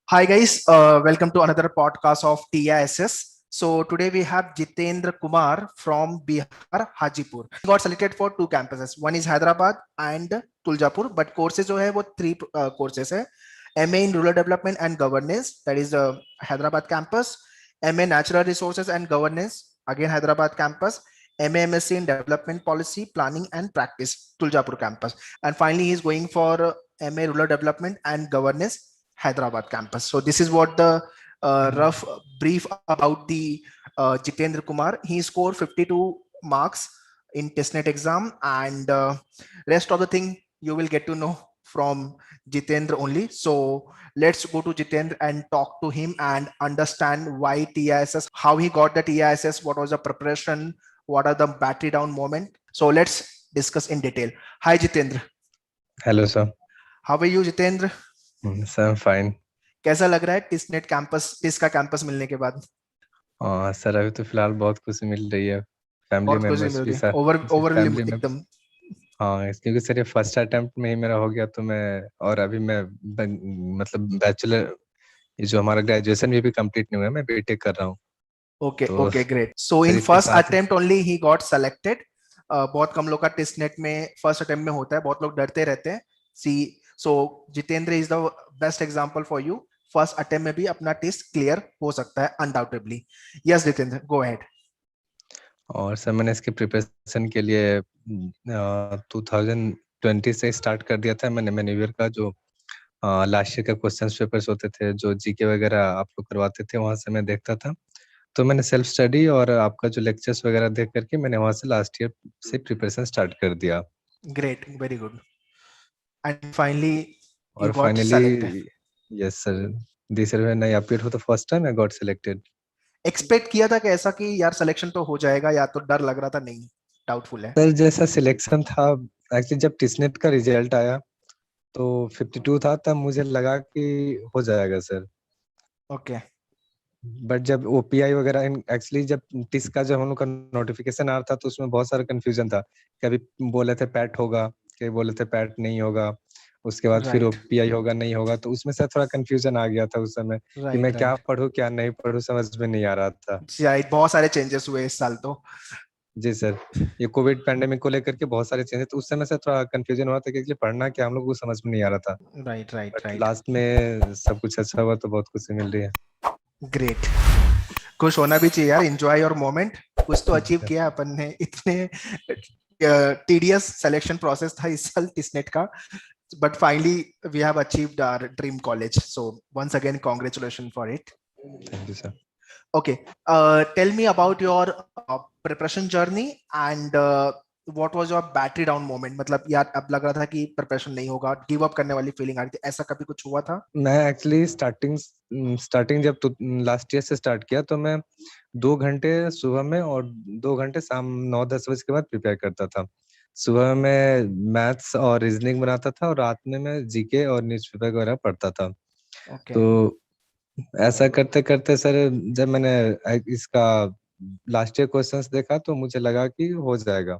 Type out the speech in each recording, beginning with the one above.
Hi guys, welcome to another podcast of TISS. So today we have Jitendra Kumar from Bihar, Hajipur. He got selected for two campuses. One is Hyderabad and Tuljapur, but courses जो है वो three courses है. MA in Rural Development and Governance, that is the Hyderabad campus. MA Natural Resources and Governance, again Hyderabad campus. MA MSc in Development Policy, Planning and Practice, Tuljapur campus. And finally, he is going for MA Rural Development and Governance, Hyderabad campus. So this is what the rough brief about the Jitendra Kumar. He scored 52 marks in testnet exam, and rest of the thing you will get to know from Jitendra only. So let's go to Jitendra and talk to him and understand why TISS, how he got the TISS, what was the preparation, what are the battery down moment. So let's discuss in detail. Hi Jitendra. Hello sir. How are you Jitendra? Sir, I'm fine. कैसा लग रहा है टिस्नेट campus, TISS का campus मिलने के बाद? Sir अभी तो फिलहाल बहुत खुशी मिल रही है, फैमिली बहुत खुशी मेंबर्स मिल भी रही है, सर ओवरवेलम फैमिली में। एकदम। हाँ, क्योंकि सर ये फर्स्ट अटेम्प्ट में ही मेरा हो गया, तो मैं और अभी मैं मतलब बैचलर, ये जो हमारा ग्रेजुएशन भी कंप्लीट नहीं हुआ है, मैं बीटेक कर रहा हूँ। ओके तो ओके ग्रेट। सो सर इन इसके फर्स्ट साथ attempt only he got selected. बहुत कम लोग का टिस्नेट में फर्स्ट अटेम्प्ट में होता है, बहुत लोग डरते रहते हैं। See so Jitendra is the best example for you. First attempt में भी अपना टेस्ट क्लियर हो सकता है undoubtedly. Yes Jitendra, go ahead. और सर मैंने इसके प्रिपरेशन के लिए 2020 से स्टार्ट कर दिया था। मैंने मैन्यूअर का जो लास्ट ईयर का क्वेश्चन पेपर्स होते थे, जो जीके वगैरह आप लोग करवाते थे, वहां से मैं देखता था। तो मैंने सेल्फ स्टडी और आपका जो लेक्चर्स वगैरह देख करके मैंने वहां से लास्ट ईयर से प्रिपरेशन स्टार्ट कर दिया। Great, very good. And finally you और got finally selected. Yes sir, this year when I appeared for the first time I got selected. Expect किया था कि ऐसा कि यार सिलेक्शन तो हो जाएगा, या तो डर लग रहा था नहीं, डाउटफुल है? सर जैसा सिलेक्शन था, एक्चुअली जब टिसनेट का रिजल्ट आया तो 52 था, तब मुझे लगा कि हो जाएगा सर। ओके। बट जब ओपीआई वगैरह, एक्चुअली जब टिस का जब हम लोग का नोटिफिकेशन आ रहा था तो उसमें बहुत सारा कंफ्यूजन था। कभी बोले थे पैट होगा, कभी बोले थे पैट नहीं होगा, उसके बाद फिर राइट ओपीआई होगा नहीं होगा, तो उसमें से थोड़ा कंफ्यूजन आ गया था उस समय कि राइट मैं क्या राइट पढूं क्या नहीं पढूं, समझ में नहीं आ रहा था। राइट, बहुत सारे चेंजेस हुए इस साल तो। जी सर, ये कोविड पैंडेमिक को लेकर के बहुत सारे चेंजेस, तो उस समय से थोड़ा कंफ्यूजन हुआ था कि actually पढ़ना क्या हम लोग को समझ में नहीं आ रहा था। Right right but right. Last में सब कुछ अच्छा हुआ तो बहुत खुशी मिल रही है। ग्रेट। खुश होना भी चाहिए यार, एंजॉय योर मोमेंट। कुछ तो जी अचीव सर। किया अपन ने। इतने टीडियस सिलेक्शन प्रोसेस था इस साल टिसनेट का, but finally we have achieved our dream college. So once again congratulation for it. Thank you sir. Okay, tell me about your preparation journey and what was your battery down moment? मतलब यार अब लग रहा था कि preparation नहीं होगा, give up करने वाली फीलिंग आ रही थी, ऐसा कभी कुछ हुआ था? मैं एक्चुअली स्टार्टिंग जब लास्ट ईयर से स्टार्ट किया, तो मैं 2 घंटे सुबह में और 2 घंटे शाम 9-10 बजे के बाद प्रिपेयर करता था। सुबह में मैथ्स और रीजनिंग बनाता था और रात में मैं जीके और न्यूज़पेपर वगैरह पढ़ता था। ओके। तो ऐसा करते करते सर, जब मैंने इसका लास्ट ईयर क्वेश्चंस देखा तो मुझे लगा कि हो जाएगा।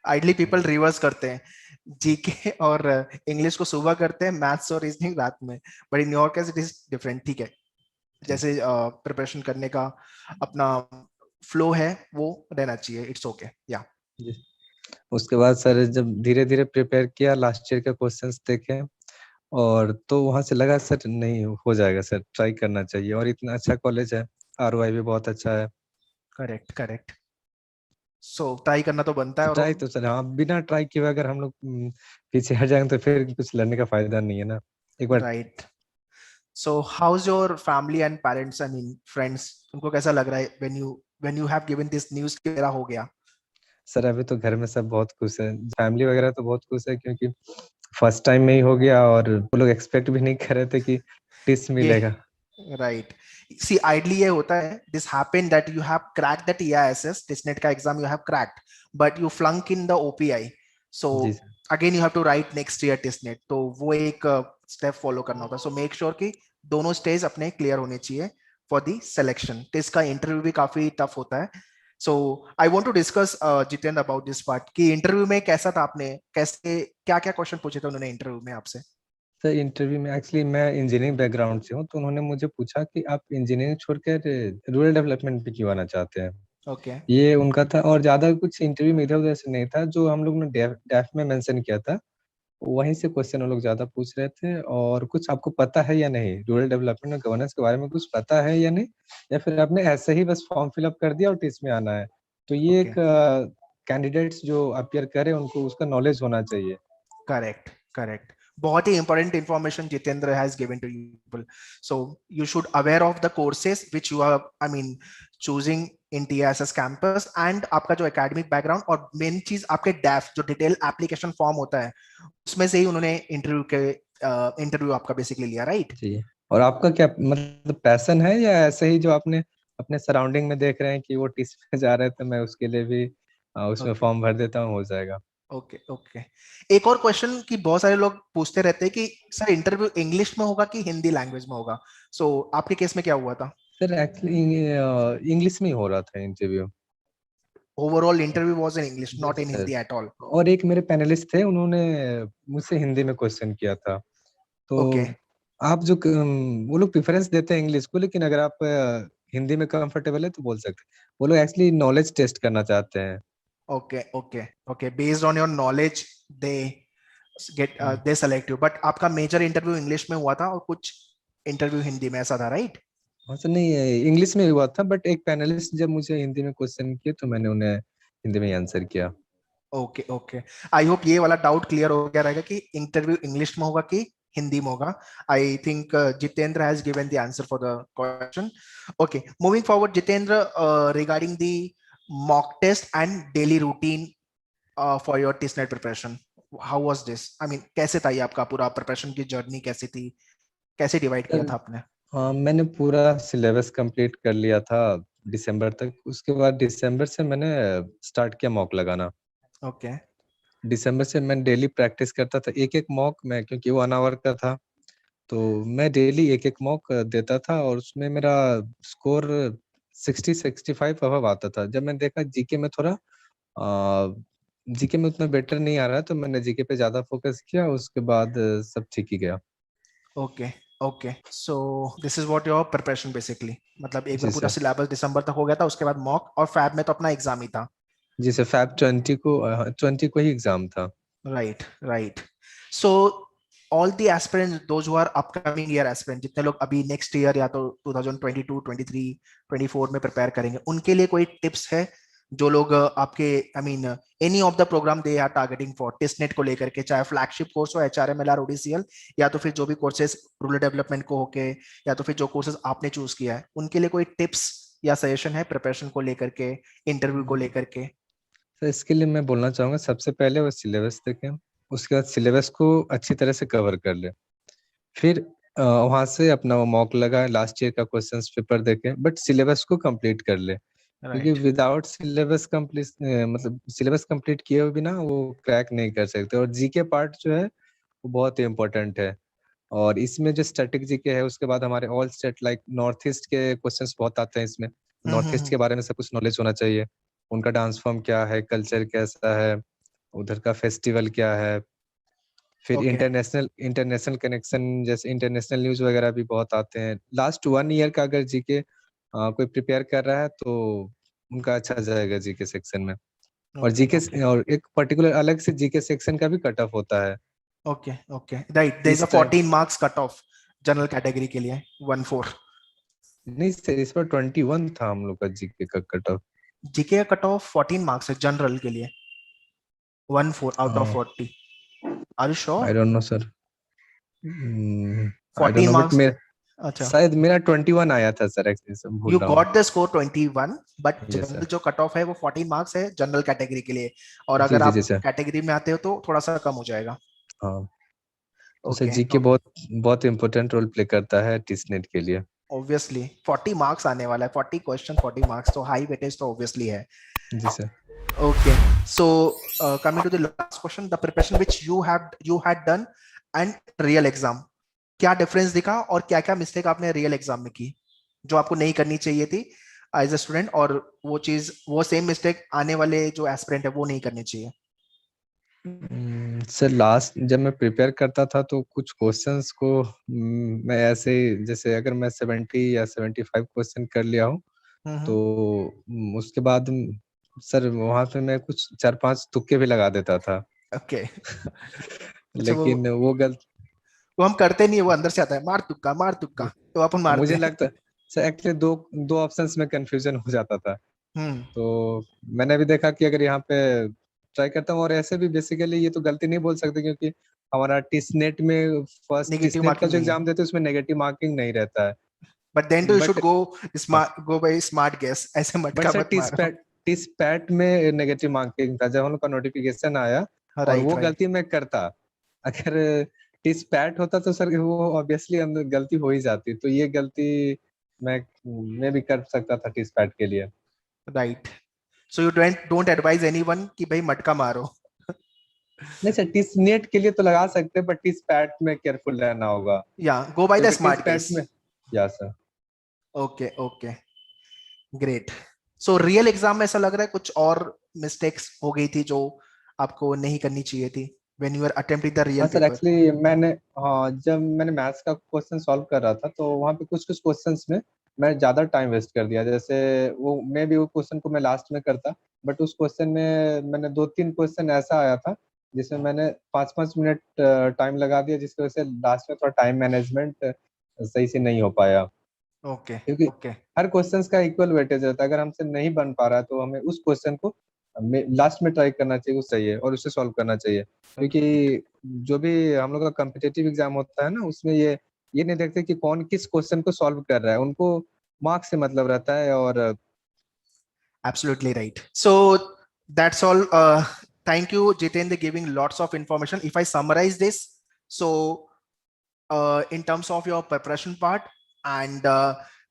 आइडली पीपल रिवर्स करते हैं, जीके और इंग्लिश को सुबह करते हैं, मैथ्स और रीजनिंग रात में, but in your case it is different. ठीक है, जैसे प्रिपरेशन करने का अपना फ्लो है वो रहना चाहिए। इट्स ओके या। जी। उसके बाद सर जब धीरे धीरे प्रिपेयर किया, लास्ट ईयर के क्वेश्चंस देखे, और तो वहां से लगा सर नहीं हो जाएगा सर, ट्राई करना चाहिए, और इतना अच्छा कॉलेज है, आरओआई भी बहुत अच्छा है। Correct correct. सो ट्राई करना तो बनता है। और ट्राई तो सर, हाँ, बिना ट्राई किए अगर हम लोग पीछे हट जाएंगे तो फिर कुछ लड़ने का फायदा नहीं है ना, एक बार। Right. So house your family and parents, I mean friends, उनको कैसा लग रहा है when you have given this news कि मेरा हो गया? सर अभी तो घर में सब बहुत खुश है, फैमिली वगैरह तो बहुत खुश है, क्योंकि फर्स्ट टाइम में ही हो गया, और वो लोग एक्सपेक्ट भी नहीं कर रहे थे कि टिस ये मिलेगा। राइट। सी आइडली ये होता है, this happened that you have cracked the TISS TISSNET का exam, you have cracked, but you flunk in the OPI. So जी sir. Again you have to write next year TISSNET, तो वो एक step follow करना होता है। So make sure कि दोनों स्टेज अपने क्लियर होने चाहिए फॉर द सिलेक्शन। टिस का इंटरव्यू भी काफी टफ होता है। सो I want to discuss Jitendra about this part कि इंटरव्यू में कैसा था, आपने कैसे क्या क्या क्वेश्चन पूछे थे उन्होंने इंटरव्यू में आपसे? सर इंटरव्यू में एक्चुअली मैं इंजीनियरिंग बैकग्राउंड से हूँ, तो उन्होंने मुझे पूछा कि आप इंजीनियरिंग छोड़कर रूरल डेवलपमेंट पे क्यों आना चाहते हैं। ओके ये उनका था, और ज्यादा कुछ इंटरव्यू में इधर उधर से नहीं था, जो हम लोग ने डेफ डेफ में मेंशन किया था वहीं से क्वेश्चन वो लोग ज्यादा पूछ रहे थे। और कुछ आपको पता है या नहीं, रूरल डेवलपमेंट और गवर्नेंस के बारे में कुछ पता है या नहीं, या फिर आपने ऐसे ही बस फॉर्म फिलअप कर दिया और टीच में आना है। तो ये ओके एक कैंडिडेट्स जो अपियर करे उनको उसका नॉलेज होना चाहिए। करेक्ट करेक्ट बहुत ही important information Jitendra has given to you people so you should aware of the courses which you are I mean choosing in TSS campus and आपका जो एकेडमिक बैकग्राउंड और मेन चीज आपके डैफ जो डिटेल एप्लीकेशन फॉर्म होता है उसमें से ही उन्होंने इंटरव्यू आपका बेसिकली लिया राइट। जी। और आपका क्या मतलब पैशन है, या ऐसे ही जो आपने अपने सराउंडिंग में देख रहे हैं कि वो टीच में जा रहे थे, मैं उसके लिए भी उसमें ओके फॉर्म भर देता हूँ, हो जाएगा। ओके ओके एक और क्वेश्चन कि बहुत सारे लोग पूछते रहते हैं कि सर इंटरव्यू इंग्लिश में होगा कि हिंदी लैंग्वेज में होगा सो आपके केस में क्या हुआ था। सर एक्चुअली इंग्लिश में ही हो रहा था interview. Overall interview was in English जी not in sir. Hindi at all. और एक मेरे पैनलिस्ट थे, उन्होंने मुझसे हिंदी में क्वेश्चन किया था। तो ओके आप जो वो लोग प्रेफरेंस देते हैं इंग्लिश को, लेकिन अगर आप हिंदी में कंफर्टेबल है तो बोल सकते हैं। वो लोग एक्चुअली नॉलेज टेस्ट करना चाहते हैं। Okay okay okay based on your knowledge they get हाँ। दे सेलेक्ट यू बट आपका मेजर इंटरव्यू इंग्लिश में हुआ था और कुछ इंटरव्यू हिंदी में ऐसा था राइट। हाँ सर, नहीं इंग्लिश में हुआ था, बट एक पैनलिस्ट जब मुझे हिंदी में क्वेश्चन किए तो मैंने उन्हें हिंदी में आंसर किया। ओके ओके आई होप ये वाला डाउट क्लियर हो गया रहेगा कि इंटरव्यू इंग्लिश में होगा कि हिंदी में होगा। I think Jitendra has given the answer for the question. Okay moving forward Jitendra regarding the mock test and daily routine for your test net preparation how was this I mean कैसे था ये आपका पूरा प्रिपरेशन की जर्नी कैसी थी कैसे divide किया सर था आपने। हाँ, मैंने पूरा सिलेबस कंप्लीट कर लिया था दिसंबर तक। उसके बाद दिसंबर से मैंने स्टार्ट किया मॉक लगाना। ओके दिसंबर से मैं डेली प्रैक्टिस करता था, एक एक मॉक में, क्योंकि वो 1 आवर का था। तो मैं डेली एक एक मॉक देता था, और उसमें मेरा स्कोर 60-65 अबव आता था। जब मैंने देखा जीके में थोड़ा जीके में उतना बेटर नहीं आ रहा है, तो मैंने जीके पे ज्यादा फोकस किया। उसके बाद सब ठीक ही गया। Okay okay so this is what your preparation basically मतलब एक बार जी पूरा सर। सिलेबस दिसंबर तक हो गया था उसके बाद मॉक और फैब में तो अपना एग्जाम ही था। जी सर, Feb 20 को ही एग्जाम था। Right right so all the aspirants those who are upcoming year aspirant जितने लोग अभी नेक्स्ट ईयर या तो 2022 23 24 में प्रिपेयर करेंगे उनके लिए कोई टिप्स है जो लोग आपके I mean any of the program they are targeting for testnet को लेकर के चाहे फ्लैगशिप कोर्स हो एचआरएमएल ओडीसीएल या तो फिर जो भी कोर्सेज रूरल डेवलपमेंट को होके या तो फिर जो कोर्सेज आपने चूज किया है उनके लिए कोई टिप्स या सजेशन है प्रिपरेशन को लेकर के इंटरव्यू को लेकर के। तो इसके लिए मैं बोलना चाहूंगा, सबसे पहले वो सिलेबस देखें। उसके बाद सिलेबस को अच्छी तरह से कवर कर ले। फिर वहां से अपना वो मॉक लगा, लास्ट ईयर का क्वेश्चंस पेपर देखे, बट सिलेबस को कंप्लीट कर ले। क्योंकि राइट विदाउट सिलेबस कंप्लीट मतलब सिलेबस कंप्लीट किए हुए बिना वो क्रैक नहीं कर सकते। और जीके पार्ट जो है वो बहुत ही इम्पोर्टेंट है। और इसमें जो स्टैटिक जीके है, उसके बाद हमारे all state like north east के क्वेश्चंस बहुत आते हैं इसमें। नॉर्थ ईस्ट हम्म के बारे में सब कुछ नॉलेज होना चाहिए। उनका डांस फॉर्म क्या है, कल्चर कैसा है, उधर का फेस्टिवल क्या है। फिर ओके इंटरनेशनल इंटरनेशनल कनेक्शन, जैसे इंटरनेशनल न्यूज वगैरह भी बहुत आते हैं। लास्ट 1 ईयर का अगर जीके कोई प्रिपेयर कर रहा है तो उनका अच्छा जाएगा जीके सेक्शन में। और ओके जीके ओके और एक पर्टिकुलर अलग से जीके सेक्शन का भी कट ऑफ होता है okay okay right there is a इस time. 14 marks cut off general category के लिए 14 नहीं सर, इस पर 21 था हम लोग का जीके का कट ऑफ। जीके का कट ऑफ 14 मार्क्स है जनरल के लिए 14 out of 40 are you I sure don't know sir. I don't 14 know, but marks मेरा अच्छा शायद मेरा 21 आया था सर, एक्चुअली सब भूल यू रहा हूँ। Got the score 21 but yes general sir. जो कट ऑफ है वो 14 मार्क्स है जनरल कैटेगरी के लिए और जी अगर जी आप जी सर। कैटेगरी में आते हो तो थोड़ा सा कम हो जाएगा। हाँ, तो सर ओके जीके बहुत बहुत इम्पोर्टेंट रोल प्ले करता है टीचनेट के लिए। ऑब्वियसली 40 मार्क्स आने वाला है 40 क्वेश्चन 40 मार्क्स तो हाई वेटेज तो ऑब्वियसली है। जी sir. Okay, so coming to the last question, the preparation which you had done and real exam, क्या डिफरेंस दिखा और क्या क्या मिस्टेक आपने रियल एग्जाम में की जो आपको नहीं करनी चाहिए थी एज अ स्टूडेंट और वो चीज वो सेम मिस्टेक आने वाले जो एस्पिरेंट है वो नहीं करनी चाहिए। सर लास्ट जब मैं प्रिपेयर करता था तो कुछ क्वेश्चंस को मैं ऐसे ही, जैसे अगर मैं 70 या 75 क्वेश्चन कर लिया हूँ तो उसके बाद सर वहां पे मैं कुछ 4-5 तुक्के भी लगा देता था। ओके। अच्छा, लेकिन वो गलत वो हम करते नहीं है, वो अंदर से आता है, मार तुक्का, तो अपन मारते मुझे हैं। लगता सर एक्चुअली दो दो ऑप्शंस में कंफ्यूजन हो जाता था। हम्म। तो मैंने भी देखा कि अगर यहाँ पे ट्राई करता हूँ, और ऐसे भी बेसिकली ये तो गलती नहीं बोल सकते क्योंकि हमारा टीसनेट में फर्स्ट नेगेटिव टीसनेट का मार्किंग जो नहीं है, एग्जाम देते हैं उसमें नेगेटिव मार्किंग नहीं रहता है। But then to you should but go by smart guess, ऐसे बट मटका सर मत मारो। टिस पैट में नेगेटिव मार्किंग था जब हम लोग का नोटिफिकेशन आया, और राइट वो राइट। गलती मैं करता। अगर टिस पैट होता तो सर वो ऑब्वियसली अंदर गलती हो ही जाती, तो ये गलती मैं मैं भी कर सकता था टिस पैट के लिए। Right. So you don't advise anyone कि भाई मटका मारो। नहीं सर, टिस नेट के लिए तो लगा सकते हैं, बट टिस पैट में केयरफुल रहना होगा या गो बाय द क्योंकि टिस स्मार्ट पैट गेस। में। या sir. Okay okay, great. So real exam में ऐसा लग रहा है कुछ और मिस्टेक्स हो गई थी जो आपको नहीं करनी चाहिए थी when you are attempting the real हाँ सर, पेपर? एक्चुअली मैंने, हाँ जब मैंने मैथ्स का क्वेश्चन सॉल्व कर रहा था तो वहाँ पे कुछ कुछ क्वेश्चंस में मैं ज़्यादा टाइम वेस्ट कर दिया। जैसे वो मे भी वो क्वेश्चन को मैं लास्ट में करता, बट उस क्वेश्चन में मैंने 2-3 क्वेश्चन ऐसा आया था जिसमें मैंने 5-5 मिनट टाइम लगा दिया, जिसकी वजह से लास्ट में थोड़ा टाइम मैनेजमेंट सही से नहीं हो पाया। ओके क्योंकि ओके। हर क्वेश्चंस का इक्वल वेटेज रहता है, अगर हमसे नहीं बन पा रहा है तो हमें उस क्वेश्चन को लास्ट में ट्राई करना चाहिए, वो सही है, और उसे सॉल्व करना चाहिए। क्योंकि जो भी हम लोग का कॉम्पिटिटिव एग्जाम होता है ना, उसमें ये नहीं देखते कि कौन किस क्वेश्चन को सॉल्व कर रहा है, उनको मार्क्स से मतलब रहता है। और Absolutely right. So that's all. Thank you, Jitendra, giving lots of information. If I summarize this, so in terms of your preparation part and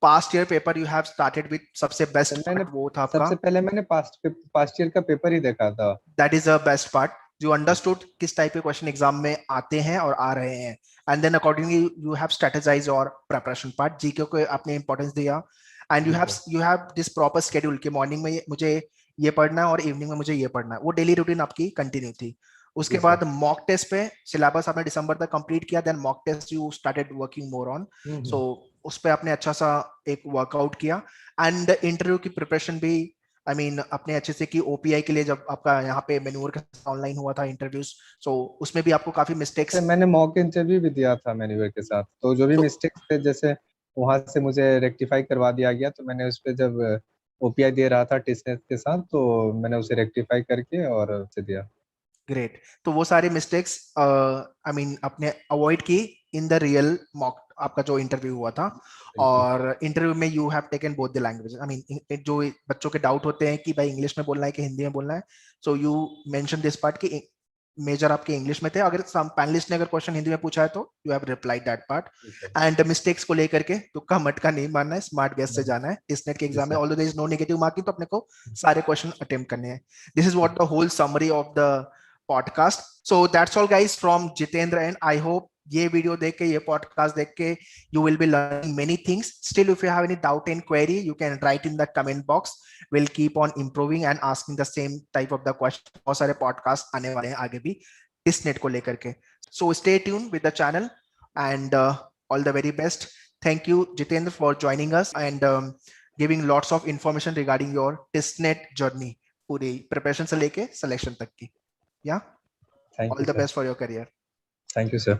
past year paper, you have started with सबसे best मैंने part वो था आपका. सबसे पहले मैंने past year का paper ही देखा था। That is the best part. You understood किस टाइप के क्वेश्चन एग्जाम में आते हैं और आ रहे हैं, and then accordingly you have strategize और प्रिपरेशन पार्ट, जीके को आपने इंपॉर्टेंस दिया, एंड जी sir. You have this proper schedule कि मॉर्निंग में मुझे ये पढ़ना है और इवनिंग में मुझे ये पढ़ना है, वो डेली रूटीन आपकी कंटिन्यू थी. उसके जी सर। बाद मॉक टेस्ट पे सिलेबस आपने दिसंबर तक कंप्लीट किया, then mock test you started working more on. So उस पे आपने अच्छा सा एक वर्कआउट किया, एंड इंटरव्यू की प्रिपरेशन भी आई मीन अपने अच्छे से की. ओपीआई के लिए जब आपका यहाँ पे मैन्योर का ऑनलाइन हुआ था इंटरव्यूज, सो उसमें भी आपको काफी सर मिस्टेक्स. मैंने मॉक इंटरव्यू भी दिया था मैन्युअल के साथ, तो जो भी तो मिस्टेक्स थे जैसे वहां से मुझे रेक्टिफाई करवा दिया गया, तो मैंने उस पर जब ओपीआई दे रहा था टेस्टनेट के साथ, तो मैंने उसे रेक्टिफाई करके और उसे दिया। ग्रेट. तो वो सारे मिस्टेक्स आई मीन अपने अवॉइड की इन द रियल मॉक आपका जो इंटरव्यू हुआ था. बिल्कुल। और इंटरव्यू में you have taken both the language, I mean जो बच्चों के डाउट होते हैं कि भाई इंग्लिश में बोलना है कि हिंदी में बोलना है, so you mention this part कि मेजर आपके इंग्लिश में थे. अगर पैनलिस्ट ने अगर क्वेश्चन हिंदी में पूछा है तो you have replied that part. ठीक है। एंड मिस्टेक्स को लेकर के तुक्का मटका नहीं मारना है, स्मार्ट गेस से नहीं। जाना है. टेस्टनेट के जी एग्जाम में sir. Although there is no negative marking, तो अपने को सारे क्वेश्चन अटेम्प्ट करने हैं. This is what the whole summary of the podcast. So that's all guys from Jitendra, and I hope ये वीडियो देख के, ये पॉडकास्ट देख के, you will be learning many things. Still, if you have any doubt and query, you can write in the comment box. We'll keep on improving and asking the same type of the question. बहुत सारे podcast आने वाले हैं आगे भी इस net को लेकर के. So stay tuned with the channel, and all the very best. Thank you, Jitendra, for joining us and giving lots of information regarding your testnet journey, पूरी preparation से लेके selection तक की. Yeah, thank all you the sir. best for your career. Thank you sir.